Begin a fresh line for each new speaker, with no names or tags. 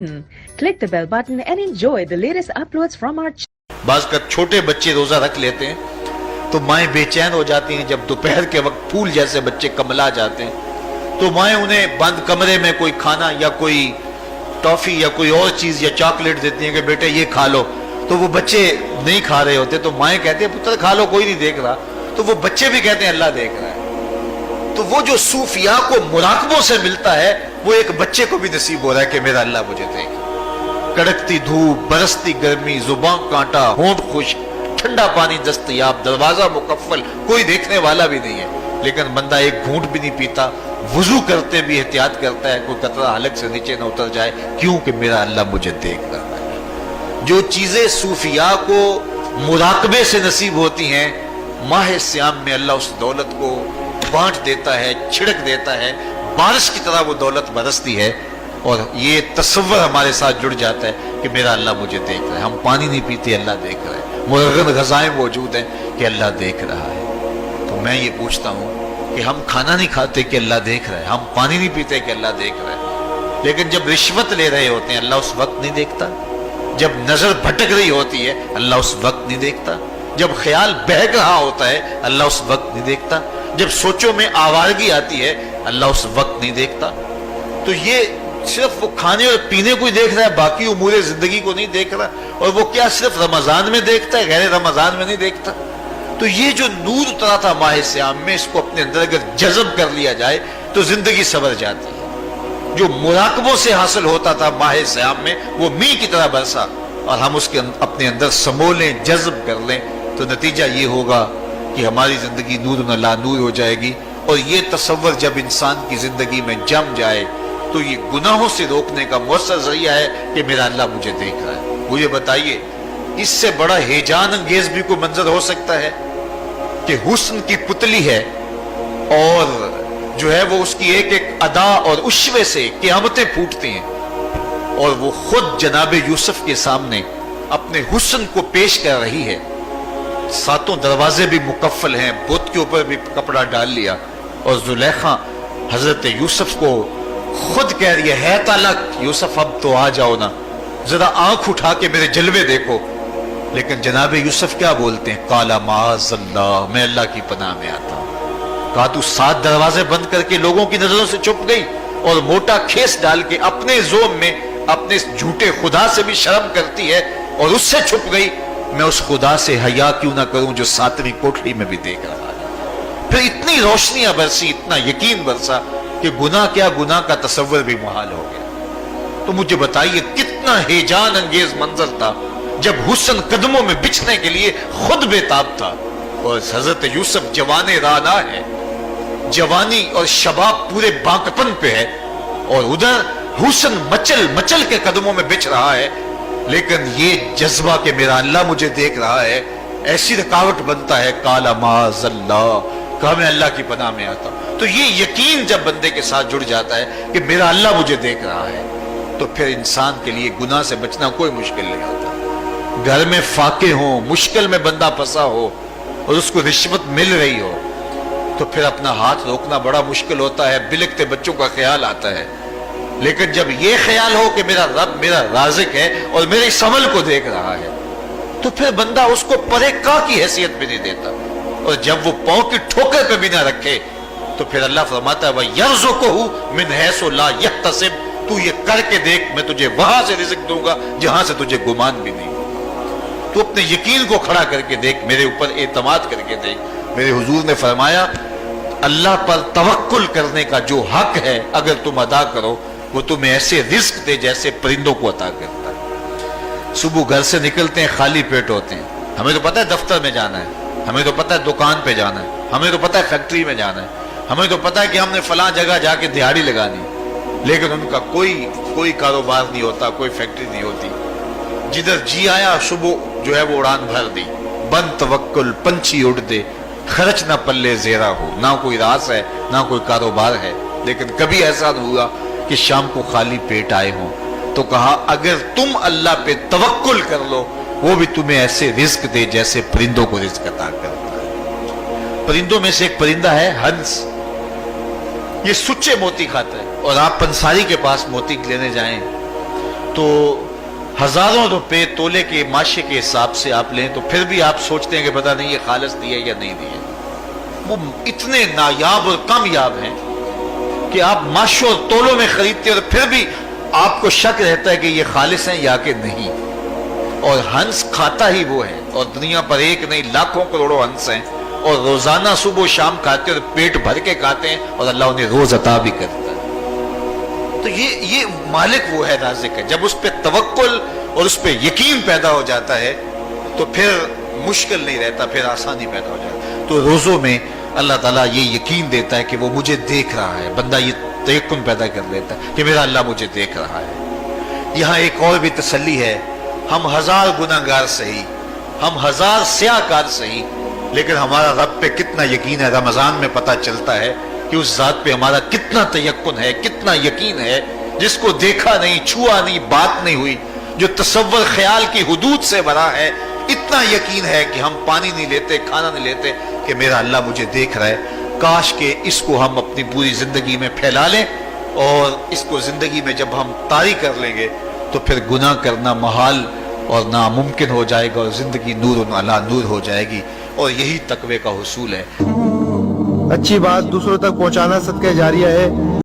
Click the bell button and enjoy the latest uploads from our channel.
बाज़ का छोटे बच्चे रोजा रख लेते हैं तो माएं बेचैन हो जाती हैं। जब दोपहर के वक्त फूल जैसे बच्चे कमला जाते हैं तो माएं उन्हें बंद कमरे में कोई खाना या कोई टॉफी या कोई और चीज या चॉकलेट देती हैं कि बेटे ये खा लो। तो वो बच्चे नहीं खा रहे होते तो माएं कहती हैं पुत्र खा लो, कोई नहीं देख रहा। तो वो बच्चे भी कहते हैं अल्लाह देख रहा है। तो वो जो सूफिया को मुराकबों से मिलता है वो एक बच्चे को भी नसीब हो रहा है कि मेरा अल्लाह मुझे देख। कड़कती धूप, बरसती गर्मी, जुबान कांटा, होंठ खुश्क, ठंडा पानी दस्तयाब, दरवाजा मुकफ्फल, कोई देखने वाला भी नहीं है, लेकिन बंदा एक घूंट भी नहीं पीता। वुजू करते भी एहतियात करता है कोई कतरा हलक से नीचे न उतर जाए, क्यों कि मेरा अल्लाह मुझे देख रहा है। जो चीजें सूफिया को मुराकबे से नसीब होती हैं, माह सियाम में अल्लाह उस दौलत को बांट देता है, छिड़क देता है, बारिश की तरह वो दौलत बरसती है और ये तसव्वुर हमारे साथ जुड़ जाता है कि मेरा अल्लाह मुझे देख रहा है। हम पानी नहीं पीते, अल्लाह देख रहा है। मुरगन गज़ाएं मौजूद हैं कि अल्लाह देख रहा है। तो मैं ये पूछता हूँ कि हम खाना नहीं खाते कि अल्लाह देख रहा है, हम पानी नहीं पीते कि अल्लाह देख रहा है, लेकिन जब रिश्वत ले रहे होते हैं अल्लाह उस वक्त नहीं देखता। जब नजर भटक रही होती है अल्लाह उस वक्त नहीं देखता। जब ख्याल बहक रहा होता है अल्लाह उस वक्त नहीं देखता। जब सोचों में आवारगी आती है अल्लाह उस वक्त नहीं देखता। तो ये सिर्फ वो खाने और पीने को ही देख रहा है, बाकी उमूरे जिंदगी को नहीं देख रहा। और वो क्या सिर्फ रमजान में देखता है, गैर रमजान में नहीं देखता। तो ये जो नूर उतरा था माह सियाम में, इसको अपने अंदर अगर जज़ब कर लिया जाए तो जिंदगी सवर जाती है। जो मुराकबों से हासिल होता था माह सियाम में वो मींह की तरह बरसा और हम उसके अपने अंदर समोलें, जज्ब कर लें तो नतीजा ये होगा कि हमारी जिंदगी नूर न ला नूर हो जाएगी। और ये तसव्वुर जब इंसान की जिंदगी में जम जाए तो ये गुनाहों से रोकने का मौसर जरिया है कि मेरा अल्लाह मुझे देख रहा है। मुझे बताइए इससे बड़ा हेजान अंगेज भी कोई मंजर हो सकता है कि हुस्न की पुतली है और जो है वो उसकी एक एक अदा और उश्वे से क़यामतें फूटती हैं और वो खुद जनाब यूसुफ के सामने अपने हुस्न को पेश कर रही है। सातों दरवाजे भी मुकफ्फल हैं, बुत के ऊपर भी कपड़ा डाल लिया और जुलेखा हजरत यूसुफ को खुद कह रही है तालक यूसुफ अब तो आ जाओ ना, जरा आंख उठा के मेरे जलवे देखो। लेकिन जनाब यूसुफ क्या बोलते हैं, काला माज़अल्लाह, मैं अल्लाह की पनाह में आता हूं। कहा तू 7 दरवाजे बंद करके लोगों की नजरों से छुप गई और मोटा खेस डाल के अपने जोम में अपने झूठे खुदा से भी शर्म करती है और उससे छुप गई। मैं उस खुदा से हया क्यों ना करूं जो 7वीं कोठरी में भी देख रहा है। फिर इतनी रोशनियां बरसी, इतना यकीन बरसा कि गुनाह क्या, गुनाह का तसव्वुर भी मुहाल हो गया। तो मुझे बताइए कितना हेजान अंगेज मंजर था जब हुस्न कदमों में बिछने के लिए खुद बेताब था। और हजरत यूसुफ जवाने राना है, जवानी और शबाब पूरे बांकपन पे है और उधर हुस्न मचल मचल के कदमों में बिछ रहा है। लेकिन ये जज्बा कि मेरा अल्लाह मुझे देख रहा है, ऐसी रुकावट बनता है काला माज़अल्लाह, कहा मैं अल्लाह की पनाह में आता हूं। तो ये यकीन जब बंदे के साथ जुड़ जाता है कि मेरा अल्लाह मुझे देख रहा है तो फिर इंसान के लिए गुनाह से बचना कोई मुश्किल नहीं होता। घर में फाके हो, मुश्किल में बंदा फंसा हो और उसको रिश्वत मिल रही हो तो फिर अपना हाथ रोकना बड़ा मुश्किल होता है। बिलकते बच्चों का ख्याल आता है। लेकिन जब ये ख्याल हो कि मेरा रब मेरा राज़िक है और मेरे इस अमल को देख रहा है तो फिर बंदा उसको परे का की हैसियत भी नहीं देता। और जब वो पांव की ठोकर पे भी ना रखे तो फिर अल्लाह फरमाता है वयर्ज़ुक़हु मिन हैसु ला यहतसिब, तू ये करके देख मैं तुझे वहां से रिज़्क़ दूंगा जहां से तुझे गुमान भी नहीं होगा। तू अपने यकीन को खड़ा करके देख, मेरे ऊपर एतमाद करके देख। मेरे हुजूर ने फरमाया अल्लाह पर तवक्कुल करने का जो हक है अगर तुम अदा करो वो तुम्हें ऐसे रिस्क दे जैसे परिंदों को अता करता है। सुबह घर से निकलते हैं खाली पेट होते हैं, हमें तो पता है दफ्तर में जाना है, हमें तो पता है दुकान पे जाना है, हमें तो पता है फैक्ट्री में जाना है, हमें तो पता है कि हमने फलां जगह जाके दिहाड़ी लगानी, लेकिन उनका कोई कारोबार नहीं होता, कोई फैक्ट्री नहीं होती। जिधर जी आया सुबह जो है वो उड़ान भर दी। बन तवक्कुल पंछी उड़ दे, खर्च ना पल्ले जेरा हो, ना कोई रास है ना कोई कारोबार है। लेकिन कभी ऐसा नहीं हुआ कि शाम को खाली पेट आए हों। तो कहा अगर तुम अल्लाह पे तवक्कुल कर लो वो भी तुम्हें ऐसे रिस्क दे जैसे परिंदों को रिस्क अता करता है। परिंदों में से एक परिंदा है हंस, ये सुच्चे मोती खाता है। और आप पंसारी के पास मोती लेने जाएं تو हजारों रुपए तोले के माशे के हिसाब से आप लें तो फिर भी आप सोचते हैं कि पता नहीं ये खालिस दिए या नहीं दिए। वो इतने नायाब और कामयाब हैं कि आप माशों और तोलों में खरीदते हैं और फिर भी आपको शक रहता है कि ये खालिस हैं या कि नहीं। और हंस खाता ही वो है, और दुनिया पर एक नहीं लाखों करोड़ों हंस हैं, और रोजाना सुबह शाम खाते हैं और पेट भर के खाते हैं, और अल्लाह उन्हें रोज अता भी करता है। तो ये मालिक वो है, राज़िक है। जब उस पर तवक्कुल और उस पर यकीन पैदा हो जाता है तो फिर मुश्किल नहीं रहता, फिर आसानी पैदा हो जाती है। तो रोज़ों में अल्लाह ताला ये यकीन देता है कि वो मुझे देख रहा है। बंदा ये तयक्कुन पैदा कर लेता है कि मेरा अल्लाह मुझे देख रहा है। यहाँ एक और भी तसल्ली है, हम हजार गुनाहगार सही, हम हजार स्याहकार सही, लेकिन हमारा रब पे कितना यकीन है, रमजान में पता चलता है कि उस जात पे हमारा कितना तयक्कुन है, कितना यकीन है, जिसको देखा नहीं, छुआ नहीं, बात नहीं हुई, जो तसव्वुर ख्याल की हुदूद से भरा है। इतना यकीन है कि हम पानी नहीं लेते, खाना नहीं लेते कि मेरा अल्लाह मुझे देख रहा है। काश के इसको हम अपनी पूरी जिंदगी में फैला लें, और इसको जिंदगी में जब हम तारी कर लेंगे तो फिर गुनाह करना महाल और नामुमकिन हो जाएगा, और जिंदगी नूर अला नूर हो जाएगी। और यही तकवे का हुसूल है।
अच्छी बात दूसरों तक पहुंचाना सदका जारिया है।